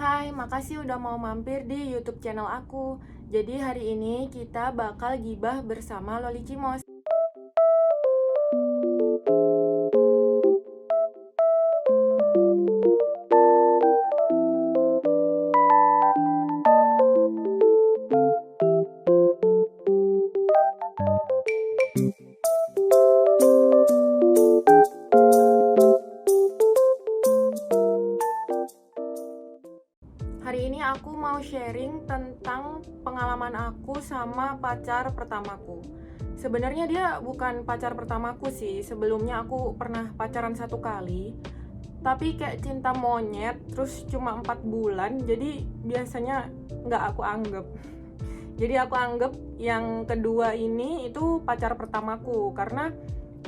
Hai, makasih udah mau mampir di YouTube channel aku. Jadi hari ini kita bakal gibah bersama Loli Cimos. Hari ini aku mau sharing tentang pengalaman aku sama pacar pertamaku. Sebenarnya dia bukan pacar pertamaku sih. Sebelumnya aku pernah pacaran 1 kali, tapi kayak cinta monyet, terus cuma 4 bulan. Jadi biasanya nggak aku anggap. Jadi aku anggap yang kedua ini itu pacar pertamaku karena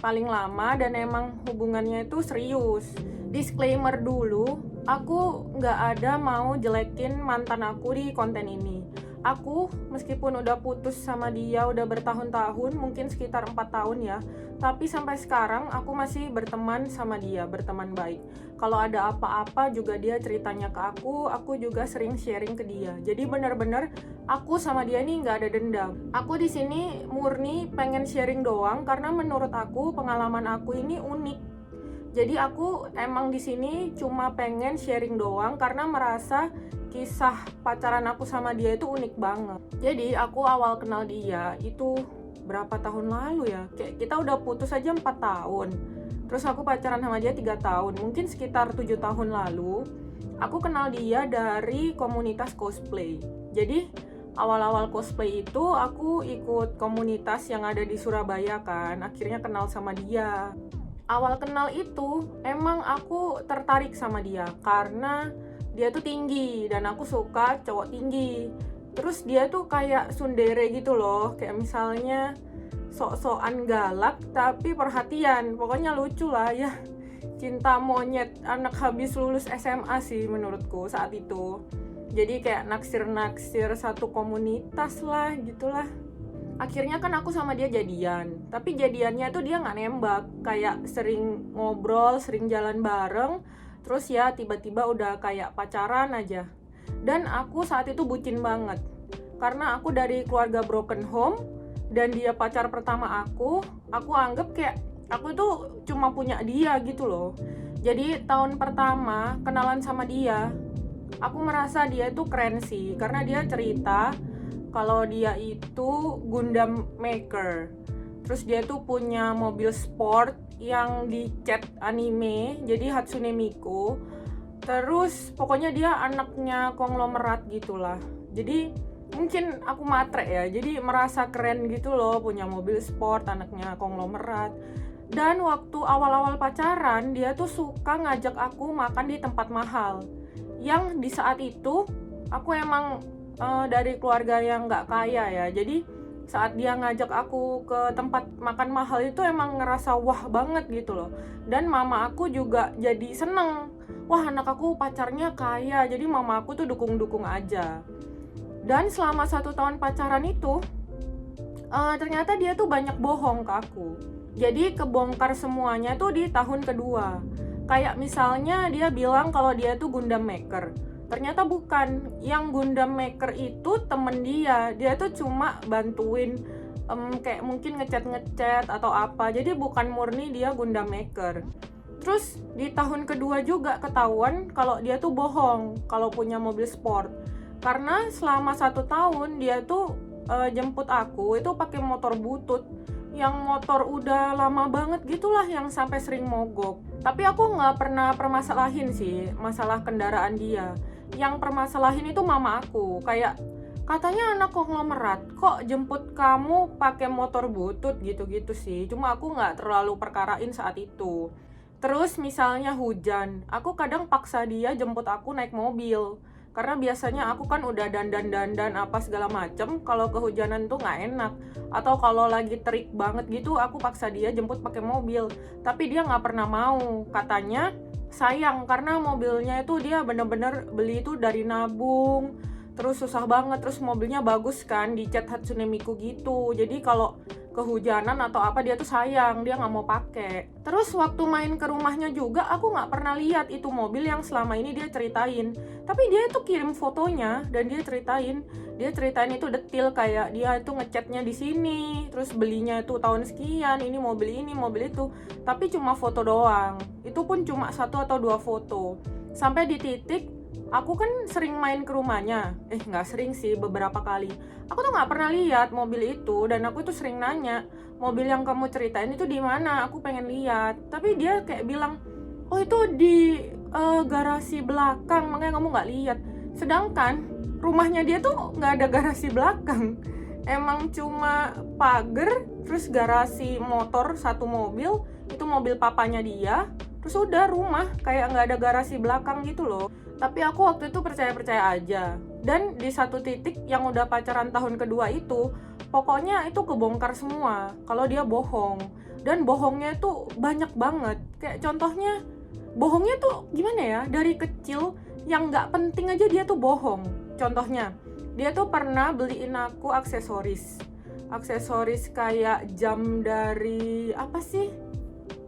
paling lama dan emang hubungannya itu serius. Disclaimer dulu, aku nggak ada mau jelekin mantan aku di konten ini. Aku meskipun udah putus sama dia udah bertahun-tahun, mungkin sekitar 4 tahun ya, tapi sampai sekarang aku masih berteman sama dia, berteman baik. Kalau ada apa-apa juga dia ceritanya ke aku juga sering sharing ke dia. Jadi benar-benar aku sama dia nih nggak ada dendam. Aku di sini murni pengen sharing doang karena menurut aku pengalaman aku ini unik. Jadi aku emang di sini cuma pengen sharing doang karena merasa kisah pacaran aku sama dia itu unik banget. Jadi aku awal kenal dia itu berapa tahun lalu ya? Kayak kita udah putus aja 4 tahun. Terus aku pacaran sama dia 3 tahun, mungkin sekitar 7 tahun lalu. Aku kenal dia dari komunitas cosplay. Jadi awal-awal cosplay itu aku ikut komunitas yang ada di Surabaya kan. Akhirnya kenal sama dia. Awal kenal itu emang aku tertarik sama dia karena dia tuh tinggi dan aku suka cowok tinggi. Terus dia tuh kayak tsundere gitu loh, kayak misalnya sok-sokan galak tapi perhatian. Pokoknya lucu lah ya. Cinta monyet anak habis lulus SMA sih menurutku saat itu. Jadi kayak naksir-naksir satu komunitas lah gitulah. Akhirnya kan aku sama dia jadian, tapi jadiannya tuh dia nggak nembak, kayak sering ngobrol, sering jalan bareng, terus ya tiba-tiba udah kayak pacaran aja. Dan aku saat itu bucin banget, karena aku dari keluarga broken home, dan dia pacar pertama aku anggap kayak aku tuh cuma punya dia gitu loh. Jadi tahun pertama kenalan sama dia, aku merasa dia tuh keren sih, karena dia cerita kalau dia itu Gundam maker. Terus dia tuh punya mobil sport yang dicat anime, jadi Hatsune Miku. Terus pokoknya dia anaknya konglomerat gitulah. Jadi mungkin aku matre ya, jadi merasa keren gitu loh punya mobil sport, anaknya konglomerat. Dan waktu awal-awal pacaran, dia tuh suka ngajak aku makan di tempat mahal. Yang di saat itu aku emang dari keluarga yang nggak kaya ya, jadi saat dia ngajak aku ke tempat makan mahal itu emang ngerasa wah banget gitu loh. Dan mama aku juga jadi seneng, wah anak aku pacarnya kaya, jadi mama aku tuh dukung-dukung aja. Dan selama 1 tahun pacaran itu ternyata dia tuh banyak bohong ke aku. Jadi kebongkar semuanya tuh di tahun kedua. Kayak misalnya dia bilang kalau dia tuh Gundam maker, ternyata bukan. Yang Gundam maker itu temen dia tuh cuma bantuin kayak mungkin ngecat atau apa, jadi bukan murni dia Gundam maker. Terus di tahun kedua juga ketahuan kalau dia tuh bohong kalau punya mobil sport, karena selama 1 tahun dia tuh jemput aku itu pakai motor butut, yang motor udah lama banget gitulah, yang sampai sering mogok. Tapi aku nggak pernah permasalahin sih masalah kendaraan dia. Yang permasalahin itu mama aku, kayak katanya anak konglomerat kok jemput kamu pakai motor butut gitu-gitu sih. Cuma aku nggak terlalu perkarain saat itu. Terus misalnya hujan, aku kadang paksa dia jemput aku naik mobil, karena biasanya aku kan udah dandan apa segala macem, kalau kehujanan tuh nggak enak. Atau kalau lagi terik banget gitu, aku paksa dia jemput pakai mobil, tapi dia nggak pernah mau. Katanya sayang karena mobilnya itu dia bener-bener beli itu dari nabung, terus susah banget, terus mobilnya bagus kan, dicat Hatsune Miku gitu. Jadi kalau kehujanan atau apa dia tuh sayang, dia nggak mau pakai. Terus waktu main ke rumahnya juga aku nggak pernah lihat itu mobil yang selama ini dia ceritain. Tapi dia itu kirim fotonya dan dia ceritain itu detail, kayak dia itu ngecatnya di sini, terus belinya itu tahun sekian, ini, mobil itu. Tapi cuma foto doang. Itu pun cuma 1 atau 2 foto. Sampai di titik aku kan sering main ke rumahnya, nggak sering sih, beberapa kali. Aku tuh nggak pernah lihat mobil itu, dan aku tuh sering nanya, mobil yang kamu ceritain itu di mana? Aku pengen lihat. Tapi dia kayak bilang, oh itu di garasi belakang, makanya kamu nggak lihat. Sedangkan rumahnya dia tuh nggak ada garasi belakang, emang cuma pagar, terus garasi motor 1 mobil, itu mobil papanya dia. Terus udah rumah, kayak nggak ada garasi belakang gitu loh. Tapi aku waktu itu percaya-percaya aja. Dan di satu titik yang udah pacaran tahun kedua itu, pokoknya itu kebongkar semua kalau dia bohong. Dan bohongnya itu banyak banget. Kayak contohnya, bohongnya tuh gimana ya, dari kecil yang nggak penting aja dia tuh bohong. Contohnya, dia tuh pernah beliin aku aksesoris kayak jam dari apa sih?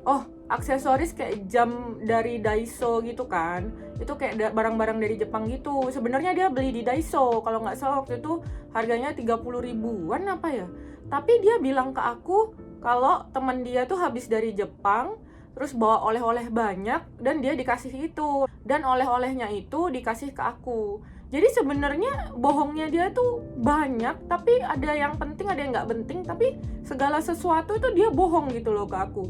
Oh, aksesoris kayak jam dari Daiso gitu kan. Itu kayak barang-barang dari Jepang gitu. Sebenarnya dia beli di Daiso, kalau nggak salah waktu itu harganya 30 ribuan apa ya. Tapi dia bilang ke aku kalau teman dia tuh habis dari Jepang, terus bawa oleh-oleh banyak, dan dia dikasih itu. Dan oleh-olehnya itu dikasih ke aku. Jadi sebenarnya bohongnya dia tuh banyak, tapi ada yang penting, ada yang nggak penting. Tapi segala sesuatu itu dia bohong gitu loh ke aku.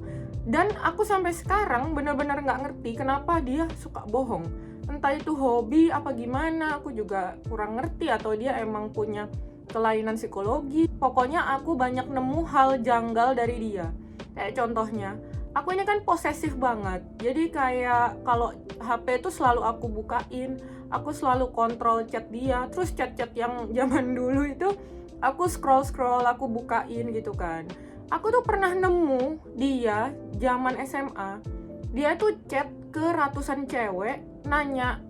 Dan aku sampai sekarang benar-benar nggak ngerti kenapa dia suka bohong. Entah itu hobi apa gimana, aku juga kurang ngerti, atau dia emang punya kelainan psikologi. Pokoknya aku banyak nemu hal janggal dari dia. Kayak contohnya, aku ini kan posesif banget. Jadi kayak kalau HP itu selalu aku bukain, aku selalu kontrol chat dia. Terus chat-chat yang zaman dulu itu aku scroll, aku bukain gitu kan. Aku tuh pernah nemu dia zaman SMA, dia tuh chat ke ratusan cewek, nanya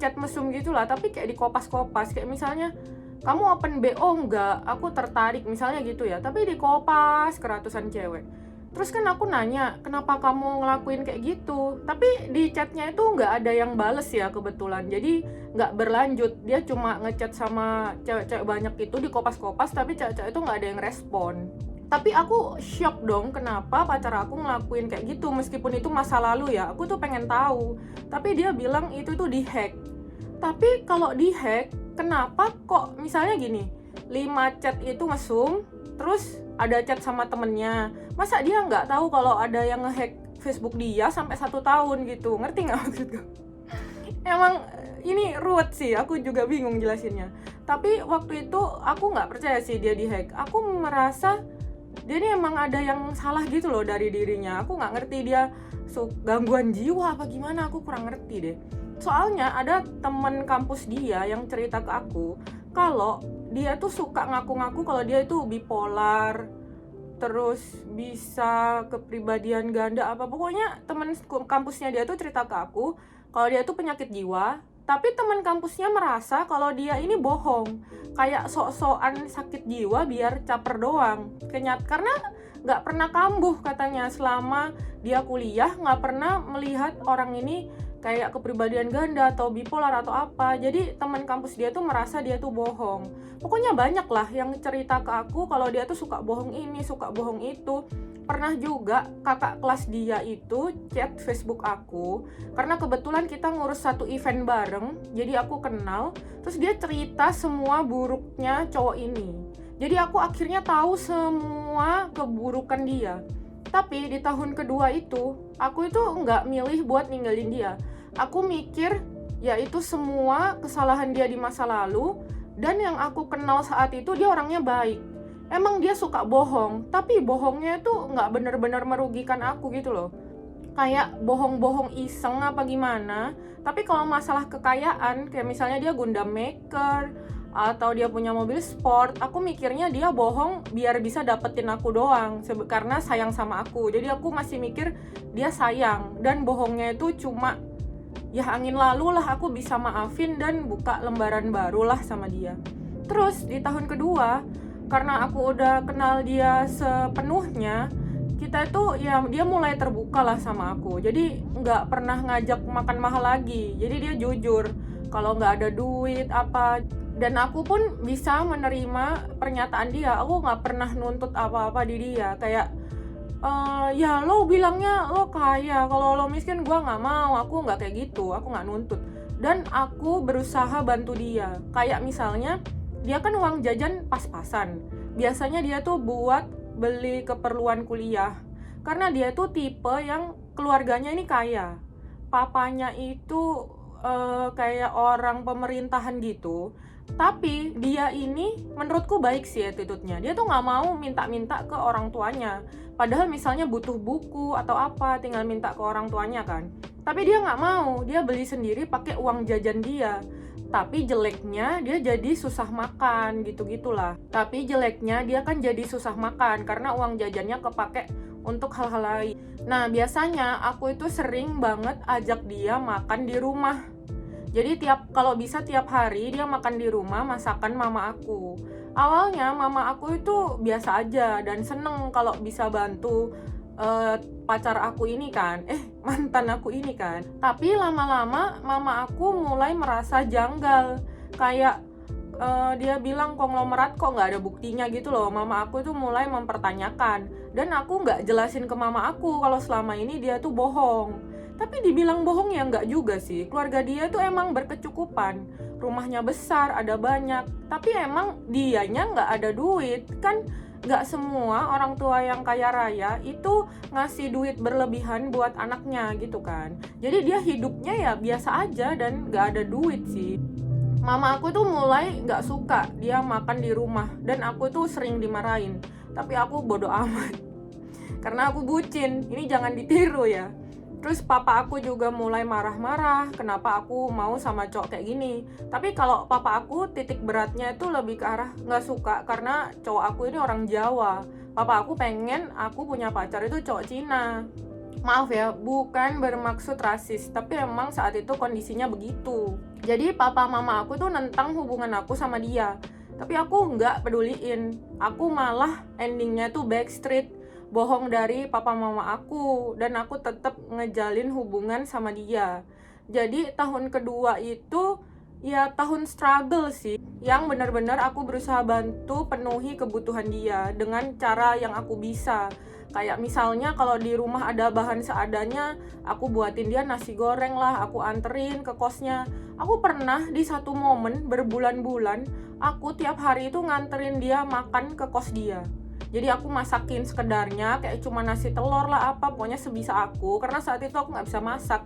chat mesum gitulah, tapi kayak dikopas-kopas, kayak misalnya kamu open BO enggak, aku tertarik misalnya gitu ya, tapi dikopas ke ratusan cewek. Terus kan aku nanya, kenapa kamu ngelakuin kayak gitu? Tapi di chatnya itu nggak ada yang bales ya kebetulan, jadi nggak berlanjut. Dia cuma ngechat sama cewek-cewek banyak itu, dikopas-kopas, tapi cewek-cewek itu nggak ada yang respon. Tapi aku shock dong, kenapa pacar aku ngelakuin kayak gitu, meskipun itu masa lalu ya, aku tuh pengen tahu. Tapi dia bilang itu tuh dihack. Tapi kalau dihack, kenapa kok misalnya gini, 5 chat itu mesum, terus ada chat sama temennya, masa dia nggak tahu kalau ada yang ngehack Facebook dia sampai 1 tahun gitu, ngerti nggak maksudku? Emang ini ruwet sih, aku juga bingung jelasinnya. Tapi waktu itu aku nggak percaya sih dia dihack. Aku merasa dia ini emang ada yang salah gitu loh dari dirinya. Aku nggak ngerti dia gangguan jiwa apa gimana, aku kurang ngerti deh. Soalnya ada temen kampus dia yang cerita ke aku kalau dia tuh suka ngaku-ngaku kalau dia itu bipolar, terus bisa kepribadian ganda apa. Pokoknya temen kampusnya dia tuh cerita ke aku kalau dia tuh penyakit jiwa. Tapi teman kampusnya merasa kalau dia ini bohong, kayak sok-sokan sakit jiwa biar caper doang. Karena nggak pernah kambuh katanya selama dia kuliah, nggak pernah melihat orang ini kayak kepribadian ganda atau bipolar atau apa. Jadi teman kampus dia tuh merasa dia tuh bohong. Pokoknya banyak lah yang cerita ke aku kalau dia tuh suka bohong ini, suka bohong itu. Pernah juga kakak kelas dia itu chat Facebook aku, karena kebetulan kita ngurus satu event bareng, jadi aku kenal. Terus dia cerita semua buruknya cowok ini. Jadi aku akhirnya tahu semua keburukan dia. Tapi di tahun kedua itu, aku itu nggak milih buat ninggalin dia. Aku mikir, ya itu semua kesalahan dia di masa lalu, dan yang aku kenal saat itu dia orangnya baik. Emang dia suka bohong, tapi bohongnya itu nggak benar-benar merugikan aku gitu loh. Kayak bohong-bohong iseng apa gimana. Tapi kalau masalah kekayaan, kayak misalnya dia Gundam Maker, atau dia punya mobil sport, aku mikirnya dia bohong biar bisa dapetin aku doang, karena sayang sama aku. Jadi aku masih mikir dia sayang, dan bohongnya itu cuma ya angin lalu lah aku bisa maafin dan buka lembaran baru lah sama dia. Terus di tahun kedua, karena aku udah kenal dia sepenuhnya, kita itu ya dia mulai terbuka lah sama aku. Jadi nggak pernah ngajak makan mahal lagi. Jadi dia jujur kalau nggak ada duit apa. Dan aku pun bisa menerima pernyataan dia. Aku nggak pernah nuntut apa-apa di dia. Kayak ya lo bilangnya lo kaya, kalau lo miskin gue nggak mau. Aku nggak kayak gitu, aku nggak nuntut. Dan aku berusaha bantu dia. Kayak misalnya dia kan uang jajan pas-pasan. Biasanya dia tuh buat beli keperluan kuliah. Karena dia tuh tipe yang keluarganya ini kaya. Papanya itu kayak orang pemerintahan gitu. Tapi dia ini menurutku baik sih attitude-nya. Dia tuh nggak mau minta-minta ke orang tuanya. Padahal misalnya butuh buku atau apa, tinggal minta ke orang tuanya kan. Tapi dia nggak mau, dia beli sendiri pakai uang jajan dia. Tapi jeleknya dia jadi susah makan gitu-gitulah. Tapi jeleknya dia kan jadi susah makan karena uang jajannya kepake untuk hal-hal lain. Nah biasanya aku itu sering banget ajak dia makan di rumah. Jadi kalau bisa tiap hari dia makan di rumah masakan mama aku. Awalnya mama aku itu biasa aja dan seneng kalau bisa bantu pacar aku ini kan, mantan aku ini kan. Tapi lama-lama mama aku mulai merasa janggal. Kayak dia bilang konglomerat kok nggak ada buktinya gitu loh. Mama aku tuh mulai mempertanyakan. Dan aku nggak jelasin ke mama aku kalau selama ini dia tuh bohong. Tapi dibilang bohong ya nggak juga sih. Keluarga dia tuh emang berkecukupan. Rumahnya besar, ada banyak. Tapi emang dianya nggak ada duit. Kan nggak semua orang tua yang kaya raya itu ngasih duit berlebihan buat anaknya gitu kan. Jadi dia hidupnya ya biasa aja dan nggak ada duit sih. Mama aku tuh mulai nggak suka dia makan di rumah. Dan aku tuh sering dimarahin. Tapi aku bodo amat. Karena aku bucin. Ini jangan ditiru ya. Terus papa aku juga mulai marah-marah kenapa aku mau sama cowok kayak gini. Tapi kalau papa aku titik beratnya itu lebih ke arah nggak suka karena cowok aku ini orang Jawa. Papa aku pengen aku punya pacar itu cowok Cina. Maaf ya, bukan bermaksud rasis, tapi emang saat itu kondisinya begitu. Jadi papa mama aku tuh nentang hubungan aku sama dia. Tapi aku nggak peduliin. Aku malah endingnya tuh backstreet. Bohong dari papa mama aku dan aku tetap ngejalin hubungan sama dia. Jadi tahun kedua itu ya tahun struggle sih, yang benar-benar aku berusaha bantu penuhi kebutuhan dia dengan cara yang aku bisa. Kayak misalnya kalau di rumah ada bahan seadanya, aku buatin dia nasi goreng lah, aku anterin ke kosnya. Aku pernah di satu momen berbulan-bulan, aku tiap hari itu nganterin dia makan ke kos dia. Jadi aku masakin sekedarnya, kayak cuma nasi telur lah apa, pokoknya sebisa aku. Karena saat itu aku nggak bisa masak.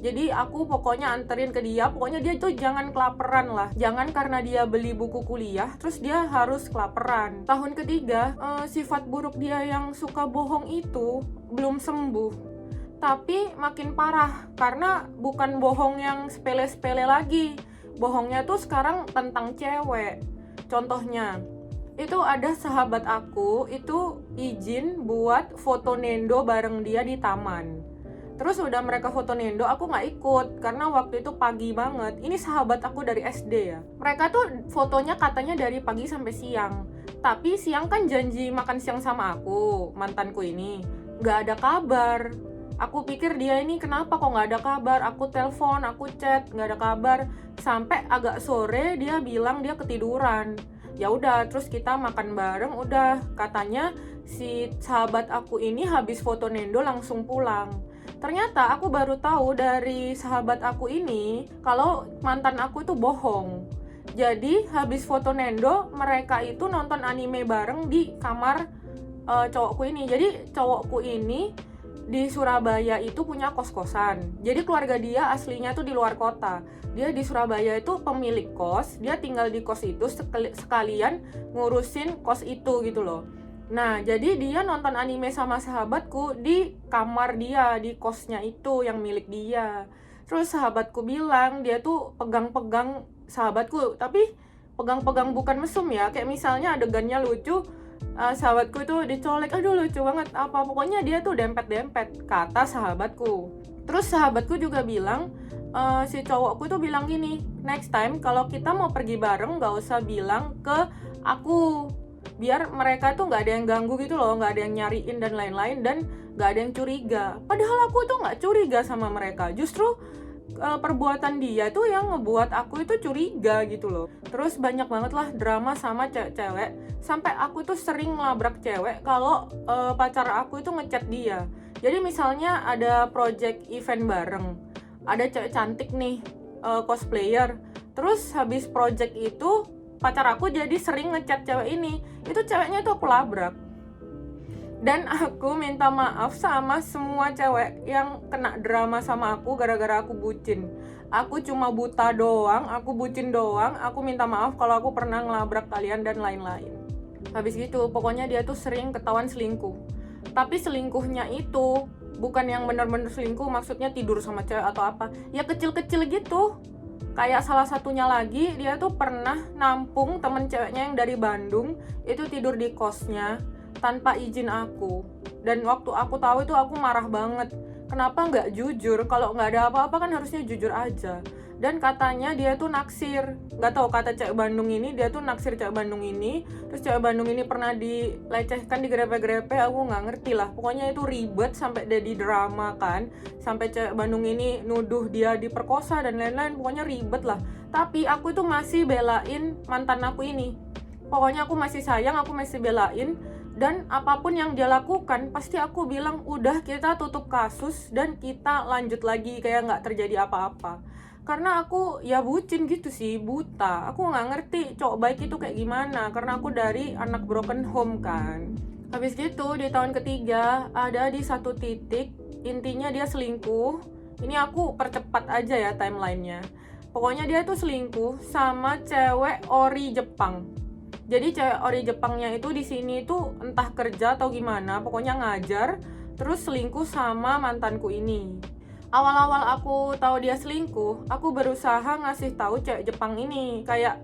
Jadi aku pokoknya anterin ke dia, pokoknya dia itu jangan kelaparan lah. Jangan karena dia beli buku kuliah, terus dia harus kelaparan. Tahun ketiga, sifat buruk dia yang suka bohong itu belum sembuh. Tapi makin parah, karena bukan bohong yang sepele-sepele lagi. Bohongnya tuh sekarang tentang cewek. Contohnya, itu ada sahabat aku itu izin buat foto nendo bareng dia di taman. Terus udah mereka foto nendo, aku nggak ikut karena waktu itu pagi banget. Ini sahabat aku dari SD ya. Mereka tuh fotonya katanya dari pagi sampai siang. Tapi siang kan janji makan siang sama aku, mantanku ini. Nggak ada kabar. Aku pikir dia ini kenapa kok nggak ada kabar. Aku telepon, aku chat, nggak ada kabar. Sampai agak sore dia bilang dia ketiduran. Ya udah, terus kita makan bareng. Udah, katanya si sahabat aku ini habis foto nendo langsung pulang. Ternyata aku baru tahu dari sahabat aku ini kalau mantan aku itu bohong. Jadi habis foto nendo mereka itu nonton anime bareng di kamar cowokku ini. Jadi cowokku ini di Surabaya itu punya kos-kosan. Jadi keluarga dia aslinya tuh di luar kota. Dia di Surabaya itu pemilik kos. Dia tinggal di kos itu sekalian ngurusin kos itu gitu loh. Nah, jadi dia nonton anime sama sahabatku di kamar dia, di kosnya itu yang milik dia. Terus sahabatku bilang dia tuh pegang-pegang sahabatku, tapi pegang-pegang bukan mesum ya. Kayak misalnya adegannya lucu, sahabatku itu dicolek, aduh lucu banget apa, pokoknya dia tuh dempet-dempet, kata sahabatku. Terus sahabatku juga bilang si cowokku itu bilang gini, next time kalau kita mau pergi bareng nggak usah bilang ke aku, biar mereka tuh nggak ada yang ganggu gitu loh, nggak ada yang nyariin dan lain-lain, dan nggak ada yang curiga. Padahal aku tuh nggak curiga sama mereka, justru perbuatan dia tuh yang ngebuat aku itu curiga gitu loh. Terus banyak banget lah drama sama cewek-cewek, sampai aku tuh sering ngelabrak cewek kalau pacar aku itu ngechat dia. Jadi misalnya ada project event bareng, ada cewek cantik nih, cosplayer, terus habis project itu pacar aku jadi sering ngechat cewek ini, itu ceweknya tuh aku labrak. Dan aku minta maaf sama semua cewek yang kena drama sama aku gara-gara aku bucin. Aku cuma buta doang, aku bucin doang, aku minta maaf kalau aku pernah ngelabrak kalian dan lain-lain. Habis gitu, pokoknya dia tuh sering ketahuan selingkuh. Tapi selingkuhnya itu bukan yang bener-bener selingkuh, maksudnya tidur sama cewek atau apa. Ya kecil-kecil gitu. Kayak salah satunya lagi, dia tuh pernah nampung temen ceweknya yang dari Bandung, itu tidur di kosnya tanpa izin aku. Dan waktu aku tahu itu aku marah banget. Kenapa nggak jujur? Kalau nggak ada apa-apa kan harusnya jujur aja. Dan katanya dia tuh naksir, nggak tahu, kata cewek Bandung ini, dia tuh naksir cewek Bandung ini. Terus cewek Bandung ini pernah dilecehkan, digrepe-grepe, aku nggak ngerti lah. Pokoknya itu ribet sampai jadi drama kan, sampai cewek Bandung ini nuduh dia diperkosa dan lain-lain. Pokoknya ribet lah. Tapi aku itu masih belain mantan aku ini. Pokoknya aku masih sayang, aku masih belain. Dan apapun yang dia lakukan, pasti aku bilang, udah kita tutup kasus dan kita lanjut lagi kayak nggak terjadi apa-apa. Karena aku ya bucin gitu sih, buta. Aku nggak ngerti cowok baik itu kayak gimana, karena aku dari anak broken home kan. Habis gitu di tahun ketiga ada di satu titik, intinya dia selingkuh. Ini aku percepat aja ya timelinenya. Pokoknya dia tuh selingkuh sama cewek ori Jepang. Jadi cewek ori Jepangnya itu di sini tuh entah kerja atau gimana, pokoknya ngajar, terus selingkuh sama mantanku ini. Awal-awal aku tahu dia selingkuh, aku berusaha ngasih tahu cewek Jepang ini kayak,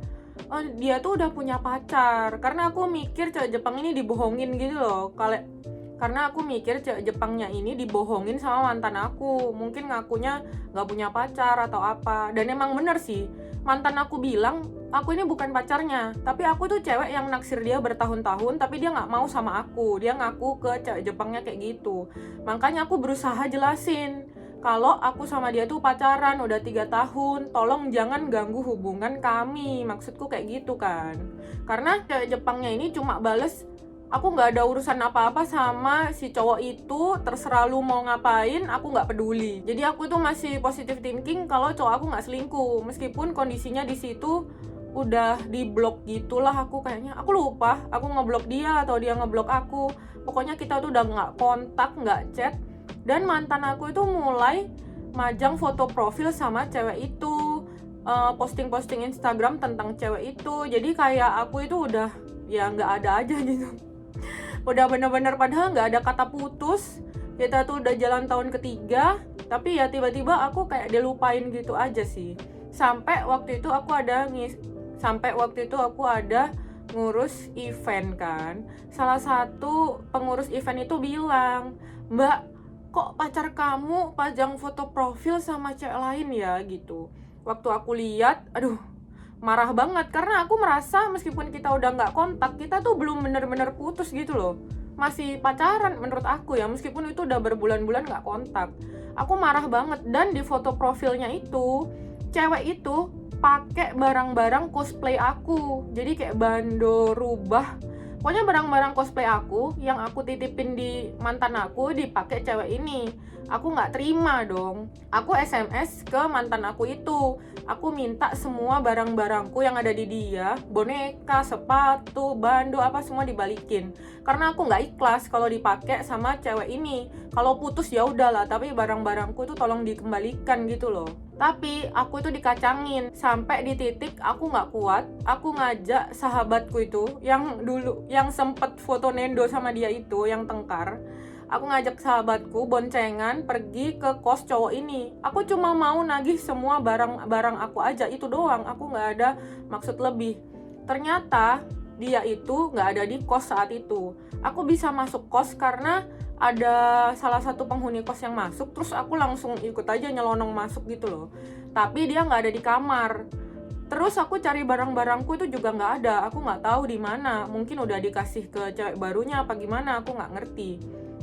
oh, dia tuh udah punya pacar. Karena aku mikir cewek Jepang ini dibohongin gitu loh. Karena aku mikir cewek Jepangnya ini dibohongin sama mantan aku, mungkin ngakunya nggak punya pacar atau apa. Dan emang bener sih, mantan aku bilang aku ini bukan pacarnya, tapi aku tuh cewek yang naksir dia bertahun-tahun, tapi dia nggak mau sama aku. Dia ngaku ke cewek Jepangnya kayak gitu. Makanya aku berusaha jelasin kalau aku sama dia tuh pacaran udah 3 tahun, tolong jangan ganggu hubungan kami. Maksudku kayak gitu kan. Karena cewek Jepangnya ini cuma bales, aku nggak ada urusan apa-apa sama si cowok itu, terserah lu mau ngapain, aku nggak peduli. Jadi aku tuh masih positive thinking kalau cowok aku nggak selingkuh, meskipun kondisinya di situ udah di blok gitulah. Aku kayaknya, aku lupa aku ngeblok dia atau dia ngeblok aku. Pokoknya kita tuh udah nggak kontak, nggak chat. Dan mantan aku itu mulai majang foto profil sama cewek itu, posting-posting Instagram tentang cewek itu. Jadi kayak aku itu udah ya nggak ada aja gitu. Udah bener-bener, padahal nggak ada kata putus. Kita tuh udah jalan tahun ketiga, tapi ya tiba-tiba aku kayak dilupain gitu aja sih. Sampai waktu itu aku ada ngurus event kan. Salah satu pengurus event itu bilang, "Mbak, kok pacar kamu pajang foto profil sama cewek lain ya?" gitu. Waktu aku lihat, aduh, marah banget. Karena aku merasa meskipun kita udah nggak kontak, kita tuh belum bener-bener putus gitu loh. Masih pacaran menurut aku ya, meskipun itu udah berbulan-bulan nggak kontak. Aku marah banget. Dan di foto profilnya itu, cewek itu pakai barang-barang cosplay aku. Jadi kayak bando, rubah, pokoknya barang-barang cosplay aku yang aku titipin di mantan aku dipakai cewek ini. Aku nggak terima dong. Aku SMS ke mantan aku itu, aku minta semua barang-barangku yang ada di dia, boneka, sepatu, bando, apa semua dibalikin. Karena aku nggak ikhlas kalau dipakai sama cewek ini. Kalau putus ya udahlah, tapi barang-barangku itu tolong dikembalikan gitu loh. Tapi aku itu dikacangin sampai di titik aku nggak kuat. Aku ngajak sahabatku itu yang dulu yang sempet foto nendo sama dia itu, yang tengkar. Aku ngajak sahabatku boncengan pergi ke kos cowok ini. Aku cuma mau nagih semua barang-barang aku aja, itu doang. Aku nggak ada maksud lebih. Ternyata dia itu nggak ada di kos saat itu. Aku bisa masuk kos karena ada salah satu penghuni kos yang masuk, terus aku langsung ikut aja nyelonong masuk gitu loh. Tapi dia nggak ada di kamar. Terus aku cari barang-barangku itu juga nggak ada. Aku nggak tahu di mana. Mungkin udah dikasih ke cewek barunya apa gimana, aku nggak ngerti.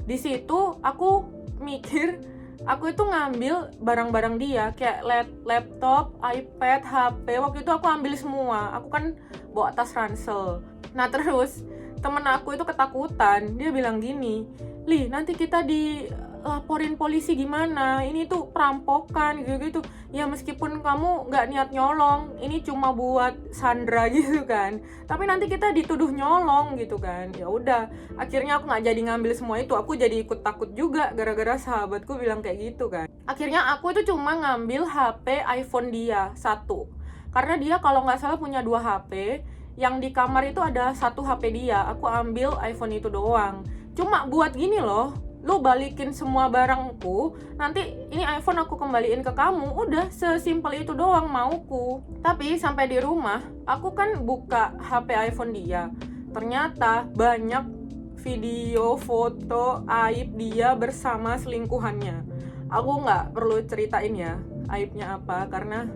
Di situ aku mikir, aku itu ngambil barang-barang dia kayak laptop, iPad, HP. Waktu itu aku ambil semua. Aku kan bawa tas ransel. Nah terus temen aku itu ketakutan. Dia bilang gini, "Li, nanti kita dilaporin polisi gimana? Ini tuh perampokan gitu-gitu." Ya meskipun kamu nggak niat nyolong, ini cuma buat sandra gitu kan. Tapi nanti kita dituduh nyolong gitu kan. Ya udah, akhirnya aku nggak jadi ngambil semua itu. Aku jadi ikut takut juga gara-gara sahabatku bilang kayak gitu kan. Akhirnya aku itu cuma ngambil HP iPhone dia satu. Karena dia kalau nggak salah punya 2 HP. Yang di kamar itu ada 1 HP dia. Aku ambil iPhone itu doang. Cuma buat gini loh, lu balikin semua barangku, nanti ini iPhone aku kembaliin ke kamu. Udah, sesimpel itu doang mauku. Tapi sampai di rumah, aku kan buka HP iPhone dia. Ternyata banyak video, foto aib dia bersama selingkuhannya. Aku nggak perlu ceritain ya aibnya apa, karena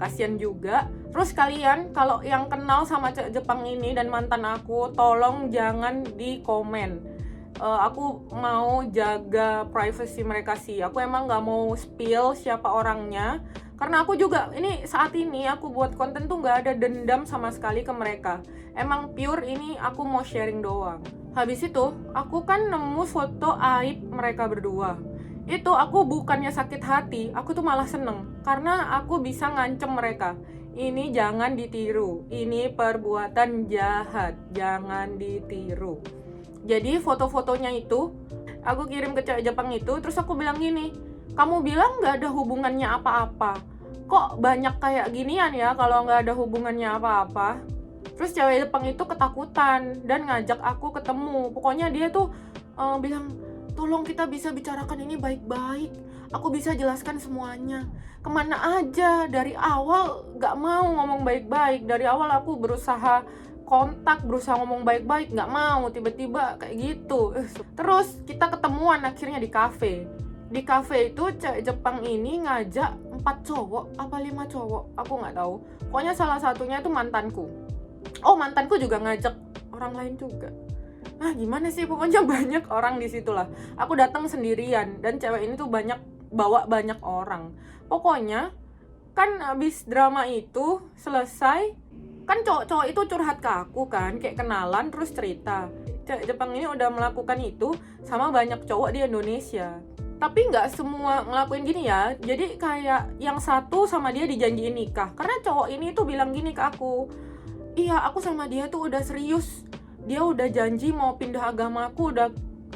kasian juga. Terus kalian kalau yang kenal sama Jepang ini dan mantan aku, tolong jangan di komen. Aku mau jaga privacy mereka sih. Aku emang nggak mau spill siapa orangnya, karena aku juga ini saat ini aku buat konten tuh nggak ada dendam sama sekali ke mereka. Emang pure ini aku mau sharing doang. Habis itu aku kan nemu foto aib mereka berdua. Itu aku bukannya sakit hati, aku tuh malah seneng karena aku bisa ngancem mereka. Ini jangan ditiru, ini perbuatan jahat, jangan ditiru. Jadi foto-fotonya itu aku kirim ke cewek Jepang itu, terus aku bilang gini, "Kamu bilang nggak ada hubungannya apa-apa, kok banyak kayak ginian ya kalau nggak ada hubungannya apa-apa?" Terus cewek Jepang itu ketakutan dan ngajak aku ketemu. Pokoknya dia tuh bilang, "Tolong kita bisa bicarakan ini baik-baik, aku bisa jelaskan semuanya." Kemana aja, dari awal nggak mau ngomong baik-baik. Dari awal aku berusaha kontak, berusaha ngomong baik-baik, nggak mau, tiba-tiba kayak gitu. Terus kita ketemuan akhirnya di kafe. Di kafe itu cewek Jepang ini ngajak 4 cowok apa 5 cowok, aku nggak tahu. Pokoknya salah satunya itu mantanku. Oh, mantanku juga ngajak orang lain juga. Nah gimana sih, pokoknya banyak orang di situ lah. Aku datang sendirian dan cewek ini tuh bawa banyak orang. Pokoknya kan abis drama itu selesai, kan cowok-cowok itu curhat ke aku kan, kayak kenalan terus cerita. Cewek Jepang ini udah melakukan itu sama banyak cowok di Indonesia. Tapi nggak semua ngelakuin gini ya. Jadi kayak yang satu sama dia dijanjiin nikah. Karena cowok ini tuh bilang gini ke aku, "Iya, aku sama dia tuh udah serius. Dia udah janji mau pindah agamaku,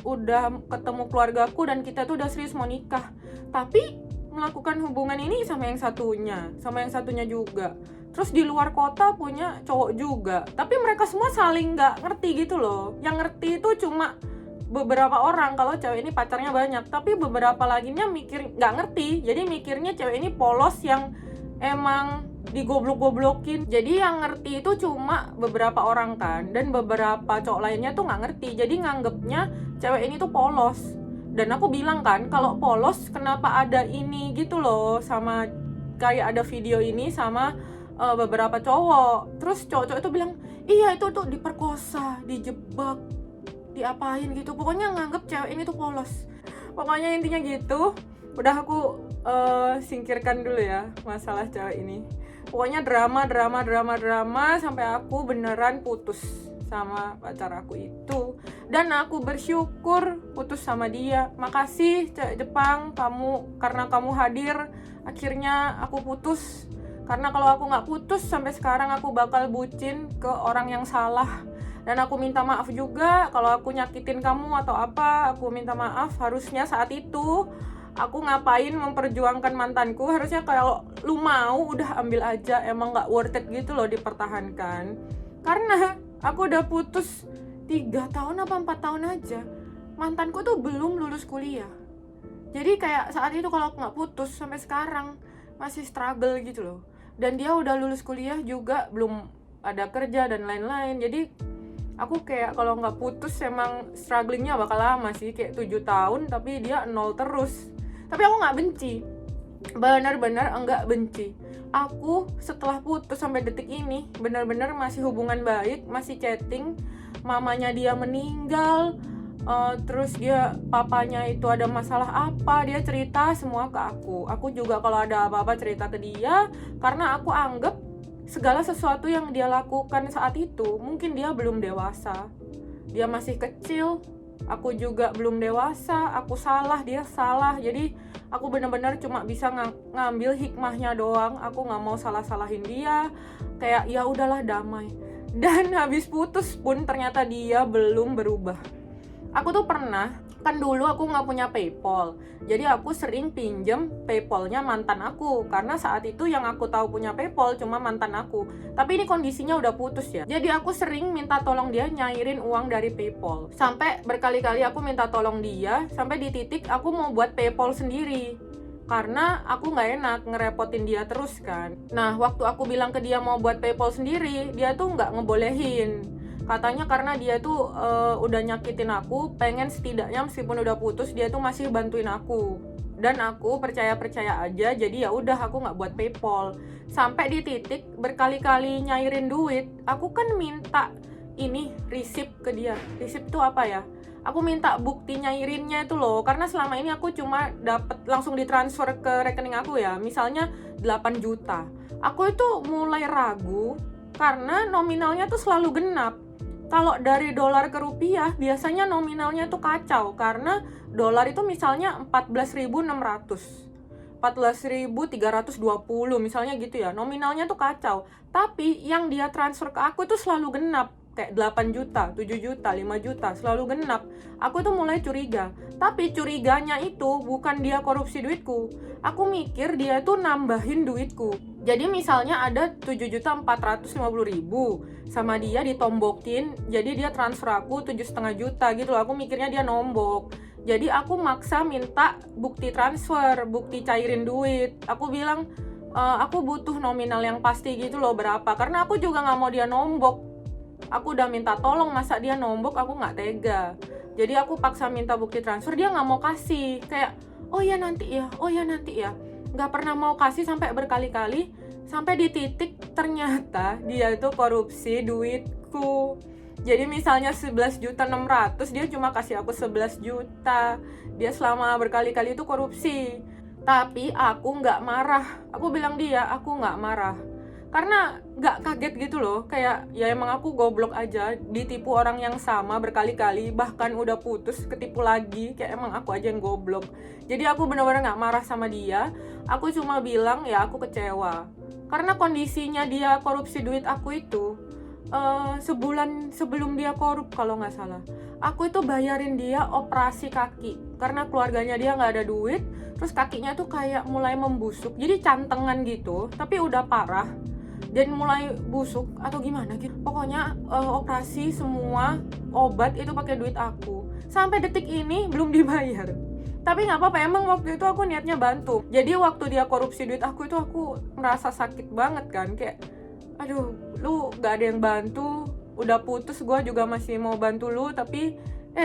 udah ketemu keluargaku dan kita tuh udah serius mau nikah. Tapi melakukan hubungan ini sama yang satunya juga. Terus di luar kota punya cowok juga. Tapi mereka semua saling nggak ngerti gitu loh. Yang ngerti itu cuma beberapa orang kalau cewek ini pacarnya banyak. Tapi beberapa laginya mikir nggak ngerti. Jadi mikirnya cewek ini polos yang emang digoblok-goblokin. Jadi yang ngerti itu cuma beberapa orang kan. Dan beberapa cowok lainnya tuh nggak ngerti. Jadi nganggepnya cewek ini tuh polos. Dan aku bilang kan, kalau polos kenapa ada ini gitu loh, sama kayak ada video ini sama beberapa cowok. Terus cowok-cowok itu bilang, "Iya itu tuh diperkosa, dijebak, diapain gitu." Pokoknya nganggep cewek ini tuh polos. Pokoknya intinya gitu. Udah aku singkirkan dulu ya masalah cewek ini. Pokoknya drama sampai aku beneran putus sama pacar aku itu. Dan aku bersyukur putus sama dia. Makasih cewek Jepang, karena kamu hadir, akhirnya aku putus. Karena kalau aku nggak putus sampai sekarang aku bakal bucin ke orang yang salah. Dan aku minta maaf juga kalau aku nyakitin kamu atau apa. Aku minta maaf, harusnya saat itu aku ngapain memperjuangkan mantanku. Harusnya kalau lu mau udah ambil aja, emang nggak worth it gitu loh dipertahankan. Karena aku udah putus 3 tahun apa 4 tahun aja, mantanku tuh belum lulus kuliah. Jadi kayak saat itu kalau aku nggak putus sampai sekarang masih struggle gitu loh. Dan dia udah lulus kuliah juga belum ada kerja dan lain-lain. Jadi aku kayak kalau nggak putus emang strugglingnya bakal lama sih, kayak 7 tahun tapi dia nol terus. Tapi aku nggak benci, benar-benar enggak benci. Aku setelah putus sampai detik ini benar-benar masih hubungan baik, masih chatting. Mamanya dia meninggal, terus papanya itu ada masalah apa, dia cerita semua ke aku juga kalau ada apa-apa cerita ke dia, karena aku anggap segala sesuatu yang dia lakukan saat itu mungkin dia belum dewasa, dia masih kecil, aku juga belum dewasa, aku salah, dia salah. Jadi aku benar-benar cuma bisa ngambil hikmahnya doang. Aku nggak mau salah-salahin dia, kayak ya udahlah, damai. Dan habis putus pun ternyata dia belum berubah. Aku tuh pernah, kan dulu aku nggak punya PayPal, jadi aku sering pinjem PayPalnya mantan aku, karena saat itu yang aku tahu punya PayPal cuma mantan aku. Tapi ini kondisinya udah putus ya, jadi aku sering minta tolong dia nyairin uang dari PayPal. Sampai berkali-kali aku minta tolong dia, sampai di titik aku mau buat PayPal sendiri, karena aku nggak enak ngerepotin dia terus kan. Nah, waktu aku bilang ke dia mau buat PayPal sendiri, dia tuh nggak ngebolehin. Katanya karena dia tuh udah nyakitin aku, pengen setidaknya meskipun udah putus dia tuh masih bantuin aku. Dan aku percaya aja, jadi ya udah aku nggak buat PayPal. Sampai di titik berkali-kali nyairin duit, aku kan minta ini resip ke dia. Resip tuh apa ya? Aku minta bukti nyairinnya itu loh, karena selama ini aku cuma dapet langsung ditransfer ke rekening aku ya, misalnya 8 juta. Aku itu mulai ragu karena nominalnya tuh selalu genap. Kalau dari dolar ke rupiah biasanya nominalnya tuh kacau, karena dolar itu misalnya 14.600, 14.320 misalnya gitu ya, nominalnya tuh kacau. Tapi yang dia transfer ke aku tuh selalu genap, kayak 8 juta, 7 juta, 5 juta, selalu genap. Aku tuh mulai curiga. Tapi curiganya itu bukan dia korupsi duitku. Aku mikir dia tuh nambahin duitku. Jadi misalnya ada 7.450.000 sama dia ditombokin, jadi dia transfer aku 7,5 juta gitu loh. Aku mikirnya dia nombok. Jadi aku maksa minta bukti transfer, bukti cairin duit. Aku bilang aku butuh nominal yang pasti gitu loh, berapa. Karena aku juga gak mau dia nombok. Aku udah minta tolong, masa dia nombok, aku gak tega. Jadi aku paksa minta bukti transfer, dia gak mau kasih. Kayak, oh ya nanti ya. Gak pernah mau kasih sampai berkali-kali. Sampai di titik ternyata dia itu korupsi duitku. Jadi misalnya 11.600.000, dia cuma kasih aku 11 juta. Dia selama berkali-kali itu korupsi. Tapi aku gak marah. Aku bilang aku gak marah, karena gak kaget gitu loh. Kayak ya emang aku goblok aja, ditipu orang yang sama berkali-kali, bahkan udah putus ketipu lagi. Kayak emang aku aja yang goblok. Jadi aku benar-benar gak marah sama dia. Aku cuma bilang ya aku kecewa, karena kondisinya dia korupsi duit aku itu sebulan sebelum dia korup kalau nggak salah. Aku itu bayarin dia operasi kaki, karena keluarganya dia nggak ada duit. Terus kakinya tuh kayak mulai membusuk, jadi cantengan gitu, tapi udah parah dan mulai busuk atau gimana gitu. Pokoknya operasi semua, obat itu pakai duit aku. Sampai detik ini belum dibayar. Tapi nggak apa-apa, emang waktu itu aku niatnya bantu. Jadi waktu dia korupsi duit aku itu aku merasa sakit banget kan, kayak aduh, lu gak ada yang bantu, udah putus gue juga masih mau bantu lu, tapi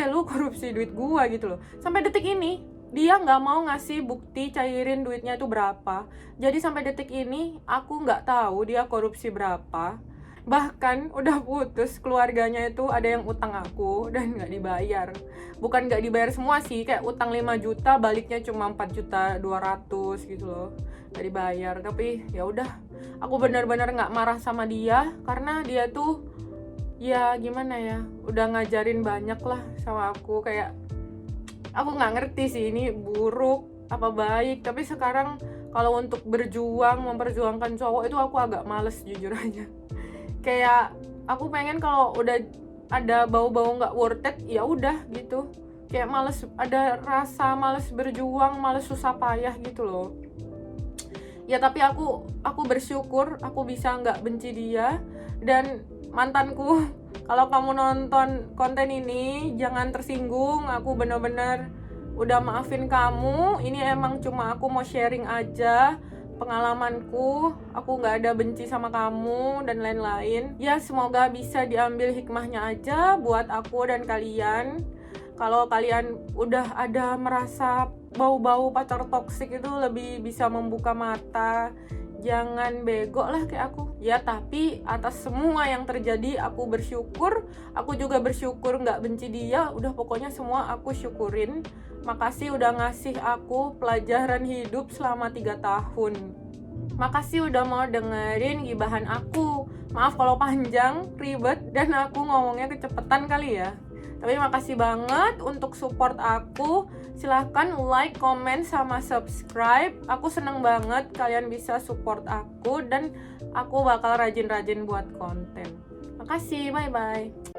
lu korupsi duit gue gitu loh. Sampai detik ini dia gak mau ngasih bukti cairin duitnya itu berapa. Jadi sampai detik ini aku gak tahu dia korupsi berapa. Bahkan udah putus, keluarganya itu ada yang utang aku dan gak dibayar. Bukan gak dibayar semua sih, kayak utang 5 juta baliknya cuma 4.200.000 gitu loh, gak dibayar. Tapi ya udah, aku benar-benar gak marah sama dia, karena dia tuh ya gimana ya, udah ngajarin banyak lah sama aku. Kayak aku gak ngerti sih ini buruk apa baik, tapi sekarang kalau untuk memperjuangkan cowok itu aku agak males jujur aja. Kayak aku pengen kalau udah ada bau-bau nggak worth it ya udah gitu. Kayak males, ada rasa males berjuang, males susah payah gitu loh. Ya tapi aku bersyukur aku bisa nggak benci dia. Dan mantanku, kalau kamu nonton konten ini jangan tersinggung, aku bener-bener udah maafin kamu. Ini emang cuma aku mau sharing aja. pengalamanku, aku nggak ada benci sama kamu dan lain-lain. Ya semoga bisa diambil hikmahnya aja buat aku dan kalian. Kalau kalian udah ada merasa bau-bau pacar toksik itu lebih bisa membuka mata. Jangan bego lah kayak aku. Ya tapi atas semua yang terjadi aku bersyukur. Aku juga bersyukur gak benci dia. Udah pokoknya semua aku syukurin. Makasih udah ngasih aku pelajaran hidup selama 3 tahun. Makasih udah mau dengerin gibahan aku. Maaf kalau panjang, ribet, dan aku ngomongnya kecepetan kali ya. Tapi makasih banget untuk support aku. Silahkan like, comment, sama subscribe. Aku seneng banget kalian bisa support aku. Dan aku bakal rajin-rajin buat konten. Makasih, bye-bye.